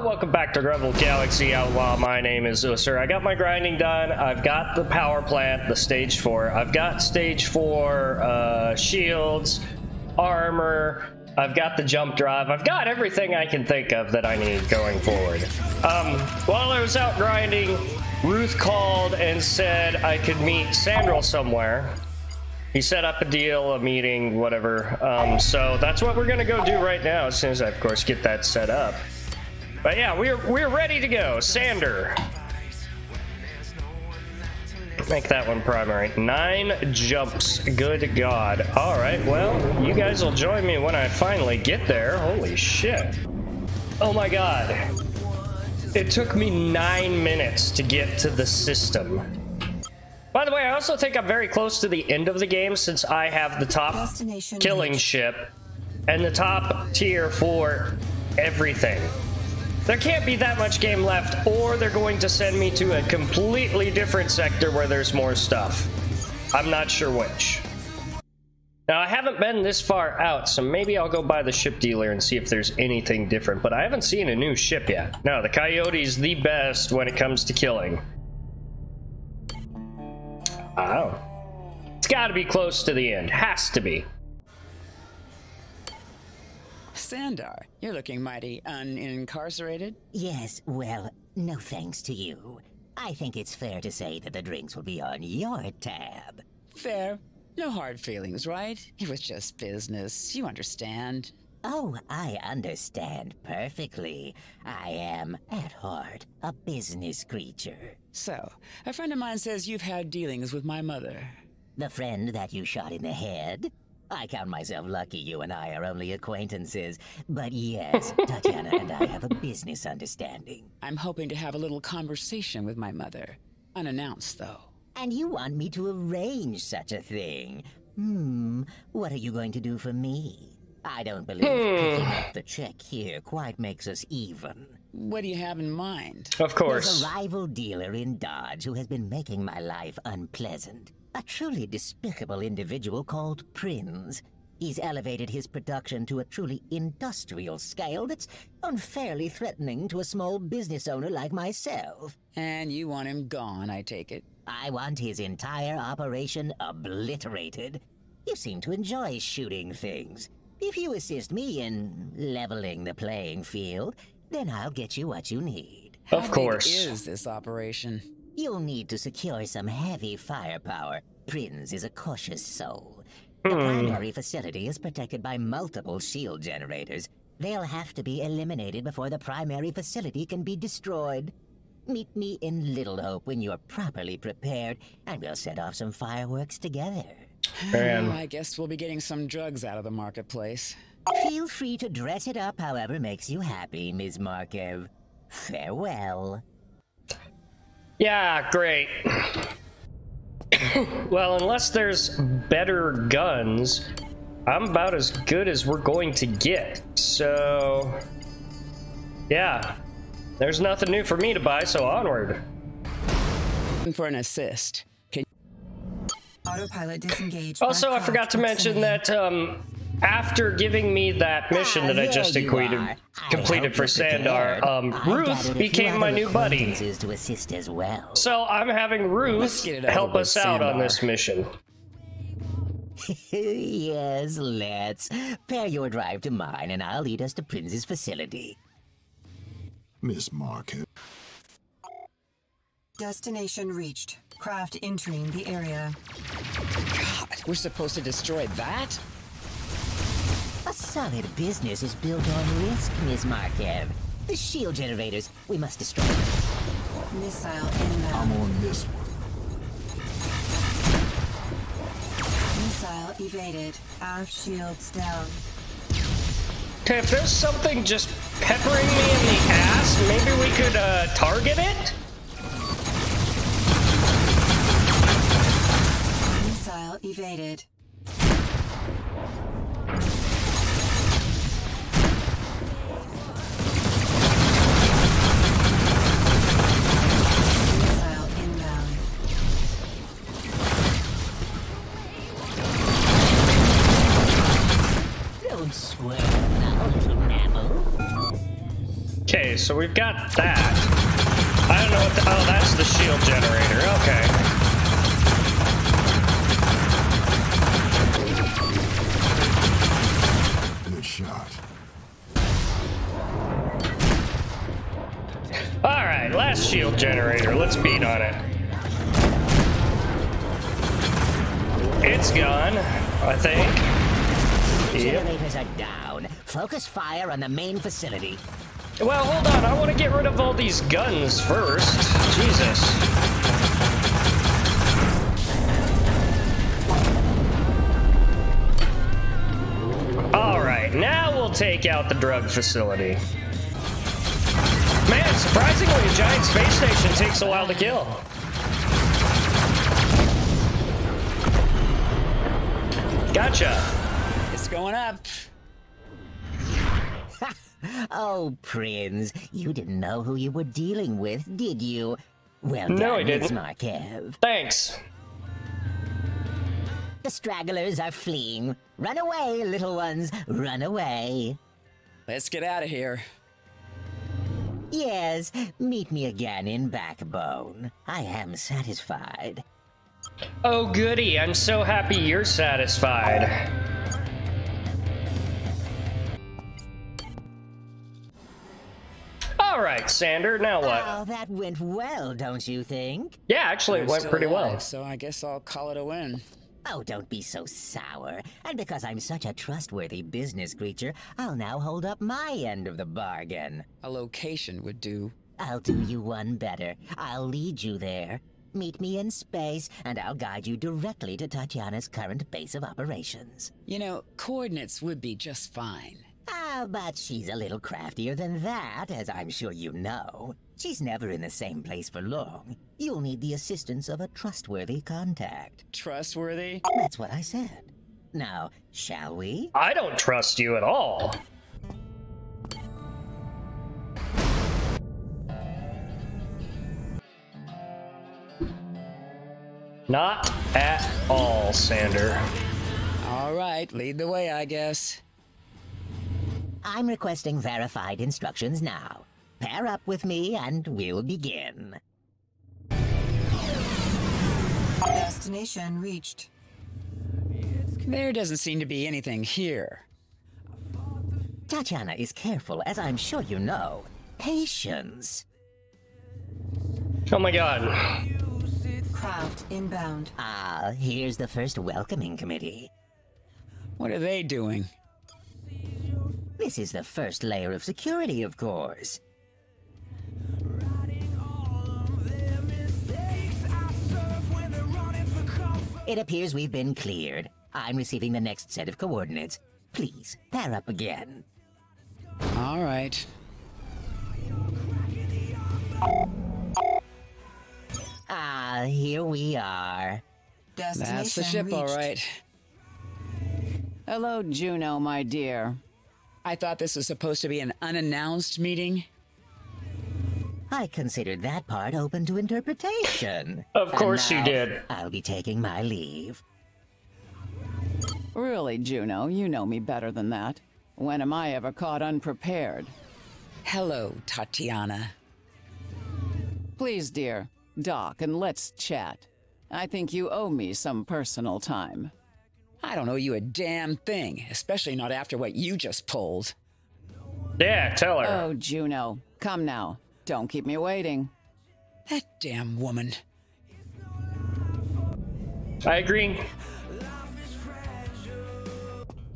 Welcome back to Rebel Galaxy Outlaw. My name is Ussur. I got my grinding done. I've got the power plant, the stage 4. I've got stage 4 shields, armor. I've got the jump drive. I've got everything I can think of that I need going forward. While I was out grinding, Ruth called and said I could meet Sandrel somewhere. He set up a deal, a meeting, whatever. So that's what we're gonna go do right now, as soon as I, of course, get that set up. But yeah, we're ready to go. Sander. Make that one primary. 9 jumps. Good God. All right, well, you guys will join me when I finally get there. Holy shit. Oh my God. It took me 9 minutes to get to the system. By the way, I also think I'm very close to the end of the game, since I have the top killing ship and the top tier for everything. There can't be that much game left, or they're going to send me to a completely different sector where there's more stuff. I'm not sure which. Now, I haven't been this far out, so maybe I'll go by the ship dealer and see if there's anything different, but I haven't seen a new ship yet. No, the Coyote's the best when it comes to killing. Oh. It's gotta be close to the end. Has to be. Sandar, you're looking mighty unincarcerated. Yes, well, no thanks to you. I think it's fair to say that the drinks will be on your tab. Fair. No hard feelings, right? It was just business. You understand. Oh, I understand perfectly. I am, at heart, a business creature. So, a friend of mine says you've had dealings with my mother. The friend that you shot in the head? I count myself lucky you and I are only acquaintances. But yes, Tatiana and I have a business understanding. I'm hoping to have a little conversation with my mother. Unannounced, though. And you want me to arrange such a thing? What are you going to do for me? I don't believe picking up the check here quite makes us even. What do you have in mind? Of course. There's a rival dealer in Dodge who has been making my life unpleasant. A truly despicable individual called Prinz. He's elevated his production to a truly industrial scale that's unfairly threatening to a small business owner like myself. And you want him gone, I take it. I want his entire operation obliterated. You seem to enjoy shooting things. If you assist me in leveling the playing field, then I'll get you what you need. Of course. How big is this operation? You'll need to secure some heavy firepower. Prinz is a cautious soul. The primary facility is protected by multiple shield generators. They'll have to be eliminated before the primary facility can be destroyed. Meet me in Little Hope when you're properly prepared, and we'll set off some fireworks together. Well, I guess we'll be getting some drugs out of the marketplace. Feel free to dress it up however makes you happy, Ms. Markev. Farewell. Yeah, great. Well, unless there's better guns, I'm about as good as we're going to get. So, yeah. There's nothing new for me to buy, so onward. For an assist. Autopilot disengaged. Also, I forgot to mention that after giving me that mission that I just completed for Sandar, Ruth became my new buddy. To assist as well. So I'm having Ruth help us out on this mission. Yes, let's. Pair your drive to mine and I'll lead us to Prinz's facility. Miss Market. Destination reached. Craft entering the area. God, we're supposed to destroy that? A solid business is built on risk, Ms. Markev. The shield generators, we must destroy them. Missile inbound. I'm on this one. Missile evaded. Aft shields down. Okay, if there's something just peppering me in the ass, maybe we could target it? Missile evaded. Missile inbound. Don't swear now, little mammal. Okay, so we've got that. I don't know what the... Oh, that's the shield generator. Okay. Good shot. Alright, last shield generator. Let's beat on it. It's gone, I think. Yep. Generators are down. Focus fire on the main facility. Well, hold on. I want to get rid of all these guns first. Jesus. Alright, now we'll take out the drug facility. Man, surprisingly, a giant space station takes a while to kill. Gotcha. It's going up. Oh, Prince, you didn't know who you were dealing with, did you? Well No, I done, didn't. Miss Markev. Thanks. The stragglers are fleeing. Run away, little ones, run away. Let's get out of here. Yes, meet me again in Backbone. I am satisfied. Oh, goody. I'm so happy you're satisfied. All right, Sander, now what? Oh, that went well, don't you think? Yeah, actually, it I'm went still pretty alive, well. so I guess I'll call it a win. Oh, don't be so sour. And because I'm such a trustworthy business creature, I'll now hold up my end of the bargain. A location would do. I'll do you one better. I'll lead you there. Meet me in space, and I'll guide you directly to Tatiana's current base of operations. You know, coordinates would be just fine. Ah, but she's a little craftier than that, as I'm sure you know. She's never in the same place for long. You'll need the assistance of a trustworthy contact. Trustworthy? That's what I said. Now, shall we? I don't trust you at all. Not at all, Sander. All right, lead the way, I guess. I'm requesting verified instructions now. Pair up with me and we'll begin. Destination reached. There doesn't seem to be anything here. Tatiana is careful, as I'm sure you know. Patience. Oh my god. Craft inbound. Ah, here's the first welcoming committee. What are they doing? This is the first layer of security, of course. It appears we've been cleared. I'm receiving the next set of coordinates. Please, pair up again. All right. Ah, here we are. Destination That's the ship, reached. all right. Hello, Juno, my dear. I thought this was supposed to be an unannounced meeting. I considered that part open to interpretation. Of course you And now, did. I'll be taking my leave. Really, Juno, you know me better than that. When am I ever caught unprepared? Hello, Tatiana. Please, dear, dock and let's chat. I think you owe me some personal time. I don't owe you a damn thing, especially not after what you just pulled. Yeah, tell her. Oh, Juno, come now. Don't keep me waiting. That damn woman. I agree.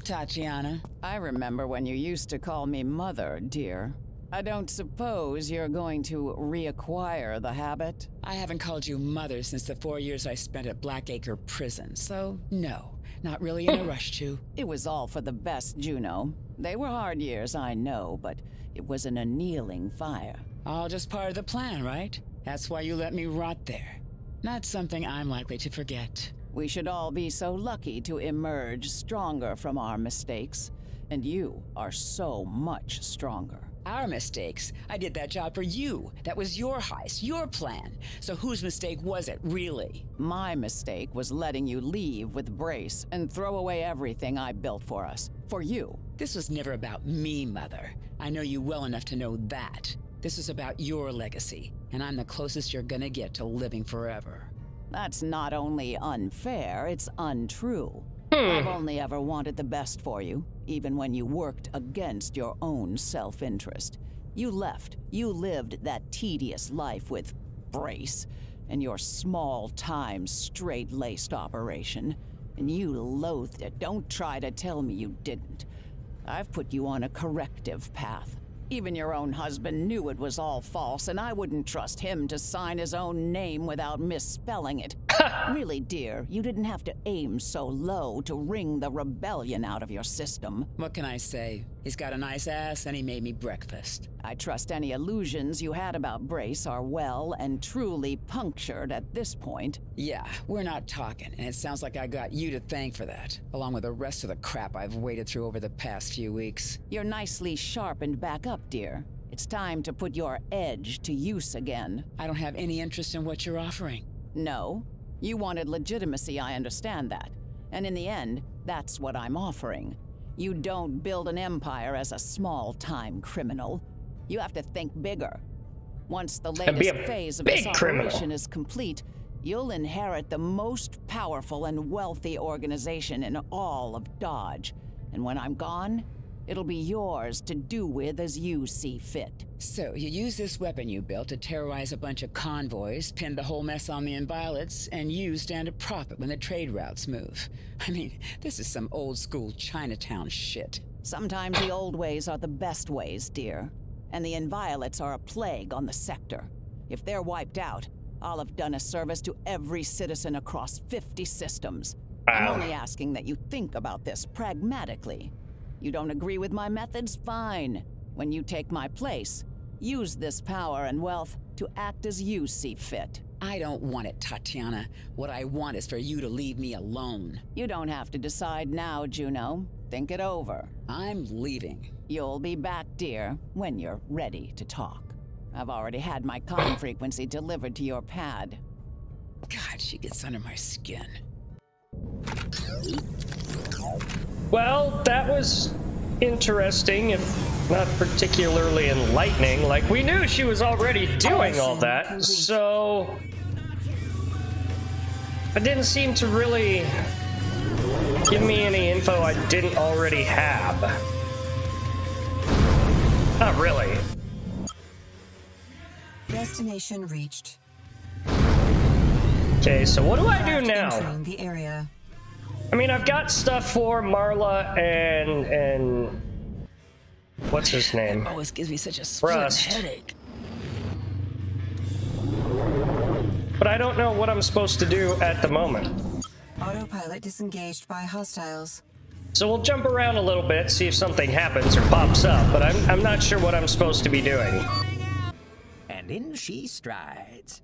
Tatiana, I remember when you used to call me mother, dear. I don't suppose you're going to reacquire the habit? I haven't called you mother since the 4 years I spent at Blackacre Prison, so no, not really in a rush to. It was all for the best, Juno. They were hard years, I know, but it was an annealing fire. All just part of the plan, right? That's why you let me rot there. Not something I'm likely to forget. We should all be so lucky to emerge stronger from our mistakes. And you are so much stronger. Our mistakes? I did that job for you. That was your heist, your plan. So whose mistake was it, really? My mistake was letting you leave with Brace and throw away everything I built for us. For you. This was never about me, Mother. I know you well enough to know that. This is about your legacy, and I'm the closest you're gonna get to living forever. That's not only unfair, it's untrue. I've only ever wanted the best for you, even when you worked against your own self-interest. You left. You lived that tedious life with Brace and your small-time, straight-laced operation, and you loathed it. Don't try to tell me you didn't. I've put you on a corrective path. Even your own husband knew it was all false, and I wouldn't trust him to sign his own name without misspelling it. Really, dear, you didn't have to aim so low to wring the rebellion out of your system. What can I say? He's got a nice ass, and he made me breakfast. I trust any illusions you had about Brace are well and truly punctured at this point. Yeah, we're not talking, and it sounds like I got you to thank for that, along with the rest of the crap I've waded through over the past few weeks. You're nicely sharpened back up, dear. It's time to put your edge to use again. I don't have any interest in what you're offering. No. You wanted legitimacy, I understand that. And in the end, that's what I'm offering. You don't build an empire as a small-time criminal. You have to think bigger. Once the latest phase of this operation is complete, you'll inherit the most powerful and wealthy organization in all of Dodge. And when I'm gone, it'll be yours to do with as you see fit. So, you use this weapon you built to terrorize a bunch of convoys, pin the whole mess on the Inviolates, and you stand to profit when the trade routes move. I mean, this is some old-school Chinatown shit. Sometimes the old ways are the best ways, dear. And the Inviolates are a plague on the sector. If they're wiped out, I'll have done a service to every citizen across 50 systems. I'm only asking that you think about this pragmatically. You don't agree with my methods? Fine. When you take my place, use this power and wealth to act as you see fit. I don't want it, Tatiana. What I want is for you to leave me alone. You don't have to decide now, Juno. Think it over. I'm leaving. You'll be back, dear, when you're ready to talk. I've already had my comm frequency delivered to your pad. God, she gets under my skin. Well, that was interesting, if not particularly enlightening. Like, we knew she was already doing all that, so it didn't seem to really give me any info I didn't already have. Not really. Destination reached. Okay, so what do I do now? Entering the area. I mean, I've got stuff for Marla and what's his name? Always gives me such a splitting headache. But I don't know what I'm supposed to do at the moment. Autopilot disengaged by hostiles. So we'll jump around a little bit, see if something happens or pops up, but I'm not sure what I'm supposed to be doing. And in she strides.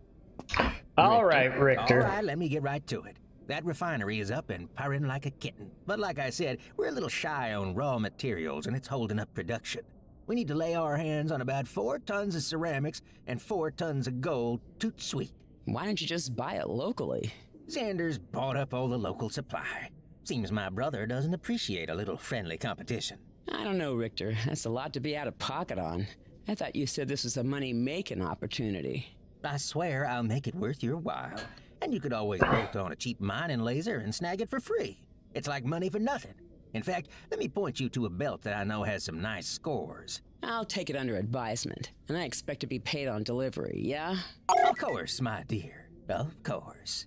All right, Richter. All right, let me get right to it. That refinery is up and purring like a kitten. But like I said, we're a little shy on raw materials and it's holding up production. We need to lay our hands on about 4 tons of ceramics and 4 tons of gold, toot sweet. Why don't you just buy it locally? Xander's bought up all the local supply. Seems my brother doesn't appreciate a little friendly competition. I don't know, Richter. That's a lot to be out of pocket on. I thought you said this was a money-making opportunity. I swear I'll make it worth your while. And you could always bolt on a cheap mining laser and snag it for free. It's like money for nothing. In fact, let me point you to a belt that I know has some nice scores. I'll take it under advisement, and I expect to be paid on delivery, yeah? Of course, my dear. Of course.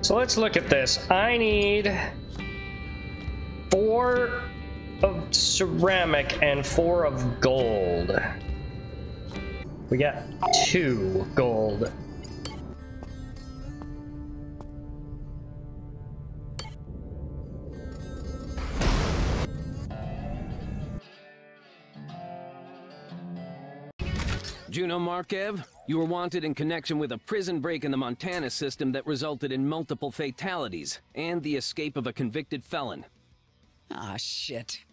So let's look at this. I need 4 of ceramic and 4 of gold. We got 2 gold. Juno Markev, you were wanted in connection with a prison break in the Montana system that resulted in multiple fatalities and the escape of a convicted felon. Ah, shit.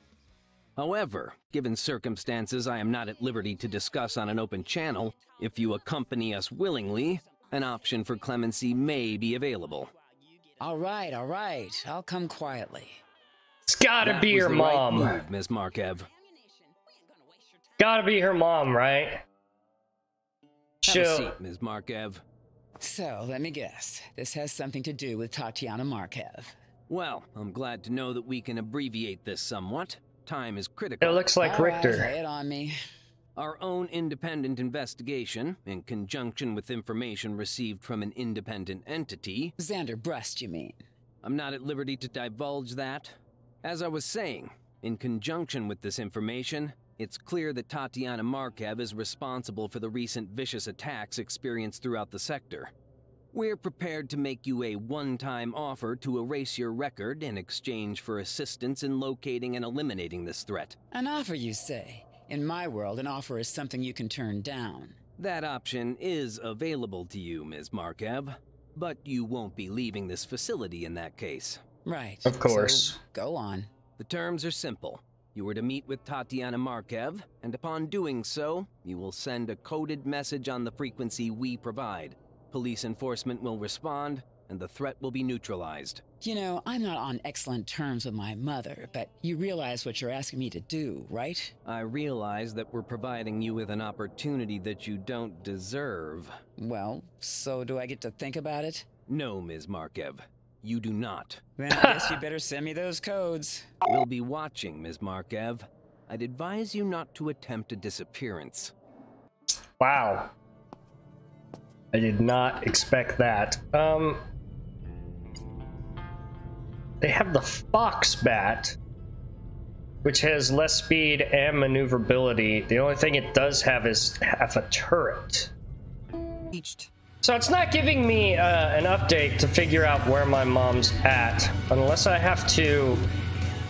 However, given circumstances I am not at liberty to discuss on an open channel, if you accompany us willingly, an option for clemency may be available. All right, I'll come quietly. It's gotta That be was your the right mom. move, Ms. Markev. Gotta be her mom, right? Have a seat, Ms. Markev. So, let me guess. This has something to do with Tatiana Markev. Well, I'm glad to know that we can abbreviate this somewhat. Time is critical. It looks like All right, Richter. lay it on me. Our own independent investigation, in conjunction with information received from an independent entity... Xander Brust, you mean? I'm not at liberty to divulge that. As I was saying, in conjunction with this information, it's clear that Tatiana Markev is responsible for the recent vicious attacks experienced throughout the sector. We're prepared to make you a one-time offer to erase your record in exchange for assistance in locating and eliminating this threat. An offer, you say? In my world, an offer is something you can turn down. That option is available to you, Ms. Markev, but you won't be leaving this facility in that case. Right. Of course. So, go on. The terms are simple. You are to meet with Tatiana Markev, and upon doing so, you will send a coded message on the frequency we provide. Police enforcement will respond, and the threat will be neutralized. You know, I'm not on excellent terms with my mother, but you realize what you're asking me to do, right? I realize that we're providing you with an opportunity that you don't deserve. Well, so do I get to think about it? No, Ms. Markev. You do not. Then I guess you better send me those codes. We'll be watching, Ms. Markev. I'd advise you not to attempt a disappearance. Wow. I did not expect that. They have the Fox Bat, which has less speed and maneuverability. The only thing it does have is half a turret. Reached. So it's not giving me an update to figure out where my mom's at, unless I have to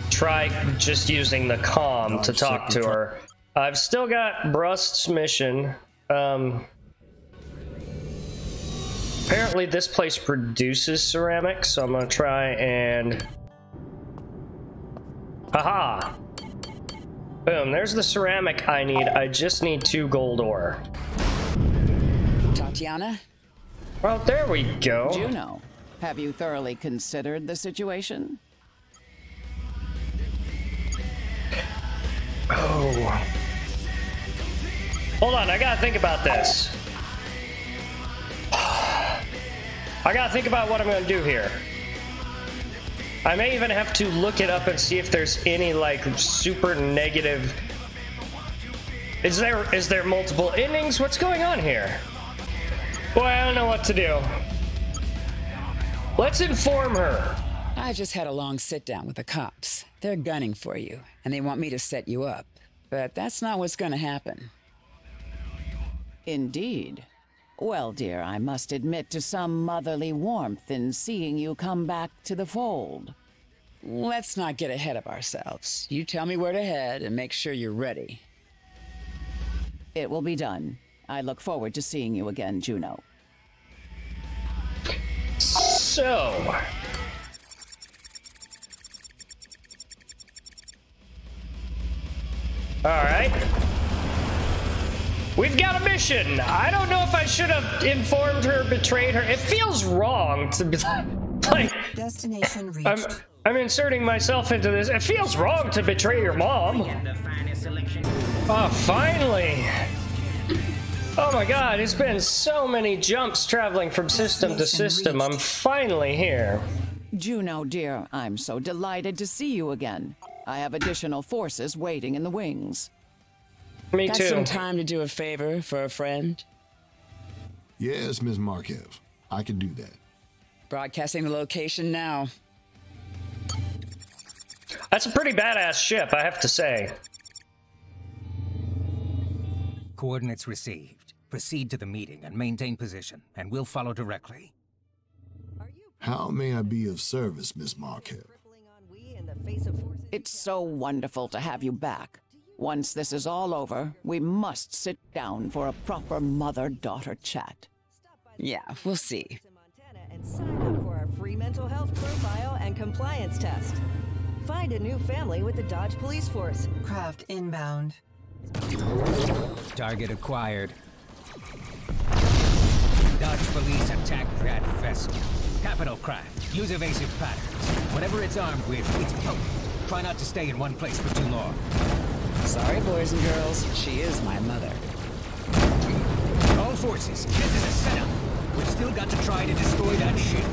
try just using the comm to talk to her. I've still got Brust's mission. Apparently this place produces ceramics, so I'm gonna try and... Haha! Boom, there's the ceramic I need. I just need 2 gold ore. Tatiana? Well, there we go. Juno, have you thoroughly considered the situation? Oh. Hold on, I gotta think about this. I gotta think about what I'm gonna do here. I may even have to look it up and see if there's any, like, super negative... Is there multiple endings? What's going on here? Boy, I don't know what to do. Let's inform her. I just had a long sit-down with the cops. They're gunning for you, and they want me to set you up. But that's not what's gonna happen. Indeed. Well, dear, I must admit to some motherly warmth in seeing you come back to the fold. Let's not get ahead of ourselves. You tell me where to head and make sure you're ready. It will be done. I look forward to seeing you again, Juno. So... Alright. We've got a mission. I don't know if I should have informed her, betrayed her. It feels wrong to be like... Destination reached. I'm inserting myself into this. It feels wrong to betray your mom. Oh, finally. Oh my god, it's been so many jumps traveling from system to system. I'm finally here. Juno, dear, I'm so delighted to see you again. I have additional forces waiting in the wings. Me Got too. some time to do a favor for a friend? Yes, Ms. Markev. I can do that. Broadcasting the location now. That's a pretty badass ship, I have to say. Coordinates received. Proceed to the meeting and maintain position, and we'll follow directly. How may I be of service, Ms. Markev? It's so wonderful to have you back. Once this is all over, we must sit down for a proper mother-daughter chat. Yeah, we'll see. And sign up for our free mental health profile and compliance test. Find Find a new family with the Dodge Police Force. Craft inbound. Target acquired. Dodge police attack that vessel. Capital craft. Use evasive patterns. Whatever it's armed with, it's potent. Try not to stay in one place for too long. Sorry, boys and girls. She is my mother. All forces, this is a setup. We've still got to try to destroy that ship.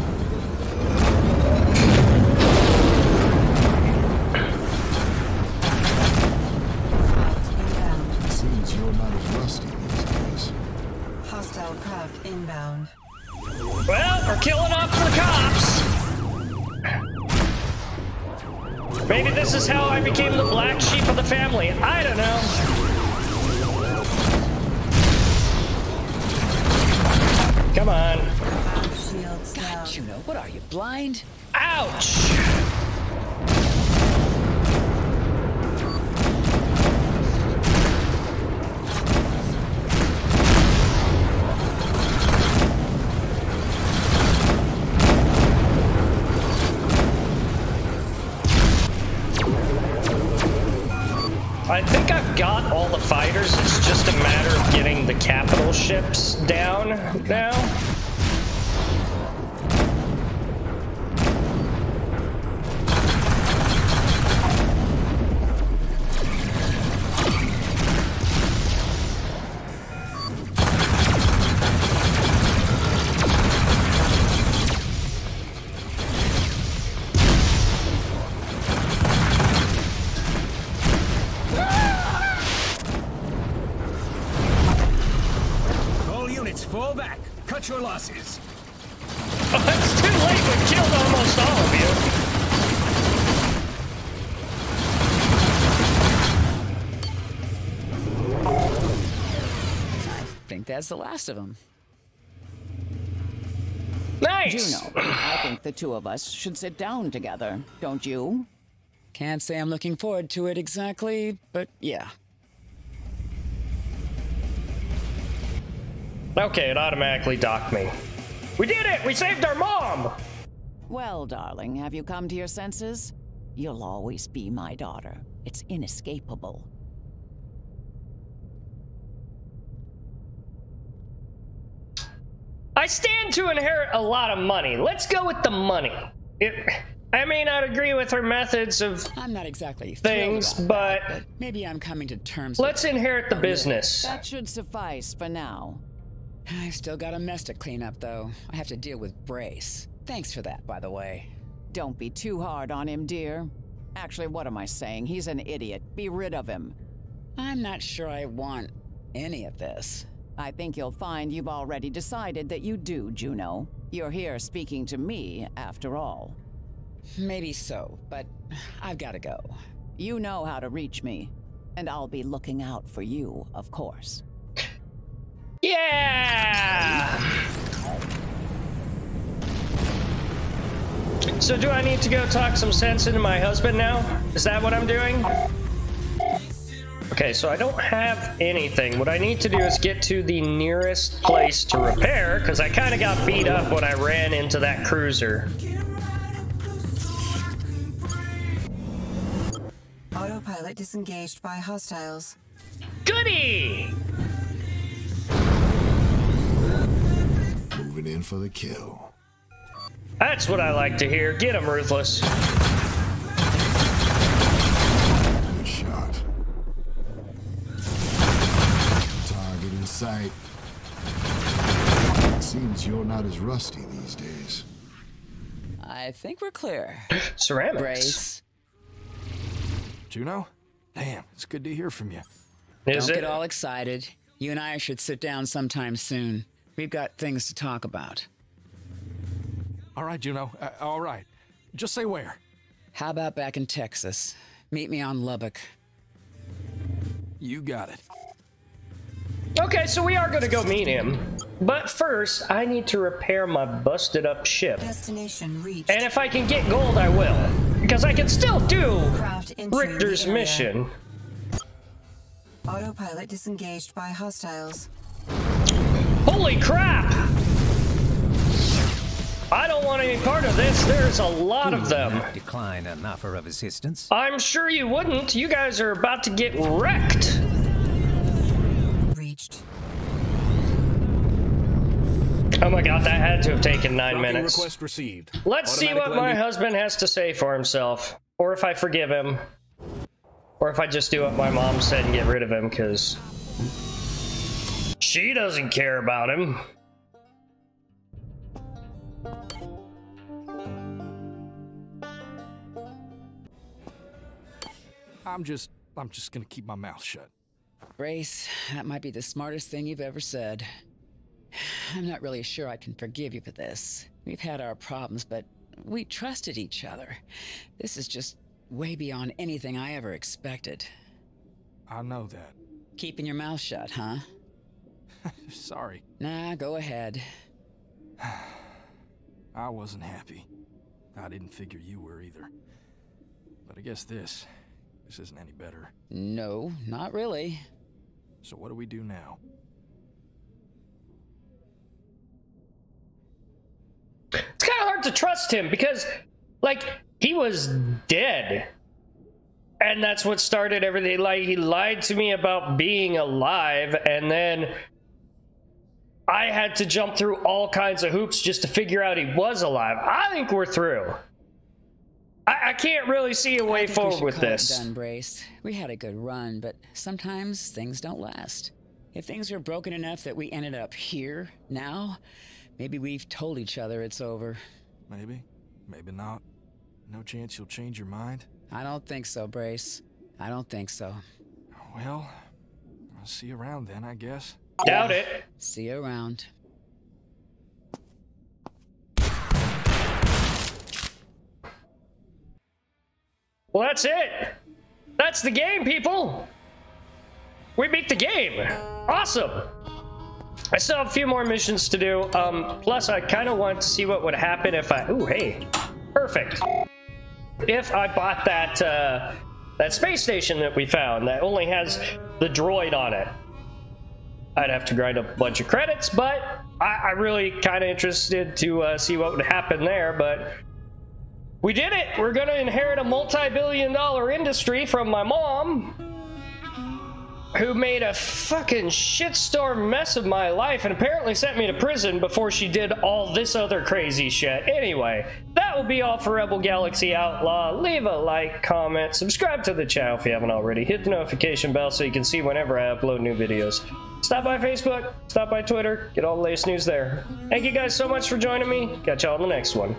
Seems you're not as rusty these days. Hostile craft inbound. Well, we're killing off the cops. Maybe this is how I became the black sheep of the family. I don't know. Come on. Shields down. God, Juno, what are you, blind? Ouch! I think I've got all the fighters. It's just a matter of getting the capital ships down now. Fall back. Cut your losses. Oh, it's too late. We've killed almost all of you. I think that's the last of them. Nice. Juno, I think the two of us should sit down together, don't you? Can't say I'm looking forward to it exactly, but yeah. Okay, it automatically docked me. We did it! We saved our mom! Well, darling, have you come to your senses? You'll always be my daughter. It's inescapable. I stand to inherit a lot of money. Let's go with the money. I may not agree with her methods of I'm not exactly things, but maybe I'm coming to terms with let's inherit the business. That should suffice for now. I've still got a mess to clean up, though. I have to deal with Brace. Thanks for that, by the way. Don't be too hard on him, dear. Actually, what am I saying? He's an idiot. Be rid of him. I'm not sure I want any of this. I think you'll find you've already decided that you do, Juno. You're here speaking to me, after all. Maybe so, but I've got to go. You know how to reach me, and I'll be looking out for you, of course. Yeah! So do I need to go talk some sense into my husband now? Is that what I'm doing? Okay, so I don't have anything. What I need to do is get to the nearest place to repair, because I kind of got beat up when I ran into that cruiser. Autopilot disengaged by hostiles. Goody! Moving in for the kill. That's what I like to hear. Get him, Ruthless. Good shot. Target in sight. Seems you're not as rusty these days. I think we're clear. Ceramics. Brace. Juno? Damn, it's good to hear from you. Is Don't it? get all excited. You and I should sit down sometime soon. We've got things to talk about. All right, Juno. All right. Just say where. How about back in Texas? Meet me on Lubbock. You got it. Okay, so we are going to go meet him. But first, I need to repair my busted up ship. Destination reached. And if I can get gold, I will. Because I can still do Craft entering Richter's the area. mission. Autopilot disengaged by hostiles. Holy crap! I don't want any part of this. There's a lot of them. Decline an offer of assistance. I'm sure you wouldn't. You guys are about to get wrecked. Reached. Oh my god, that had to have taken 9 minutes. Request received. Let's see what my husband has to say for himself. Or if I forgive him. Or if I just do what my mom said and get rid of him, because she doesn't care about him. I'm just gonna keep my mouth shut. Brace, that might be the smartest thing you've ever said. I'm not really sure I can forgive you for this. We've had our problems, but we trusted each other. This is just way beyond anything I ever expected. I know that. Keeping your mouth shut, huh? Sorry. Nah, go ahead. I wasn't happy. I didn't figure you were either. But I guess this isn't any better. No, not really. So what do we do now? It's kind of hard to trust him because, like, he was dead. And that's what started everything. Like, he lied to me about being alive, and then I had to jump through all kinds of hoops just to figure out he was alive. I think we're through. I can't really see a way forward with this. Done, Brace. We had a good run, but sometimes things don't last. If things are broken enough that we ended up here now, maybe we've told each other it's over. Maybe. Maybe not. No chance you'll change your mind? I don't think so, Brace. I don't think so. Well, I'll see you around then, I guess. Doubt it. See you around. Well, that's it. That's the game, people. We beat the game. Awesome. I still have a few more missions to do. Plus, I kind of want to see what would happen if I... Ooh, hey. Perfect. If I bought that, that space station that we found that only has the droid on it. I'd have to grind up a bunch of credits, but I really kind of interested to see what would happen there, but... We did it! We're gonna inherit a multi-billion-dollar industry from my mom, who made a fucking shitstorm mess of my life and apparently sent me to prison before she did all this other crazy shit. Anyway, that will be all for Rebel Galaxy Outlaw. Leave a like, comment, subscribe to the channel if you haven't already. Hit the notification bell so you can see whenever I upload new videos. Stop by Facebook, stop by Twitter, get all the latest news there. Thank you guys so much for joining me. Catch y'all in the next one.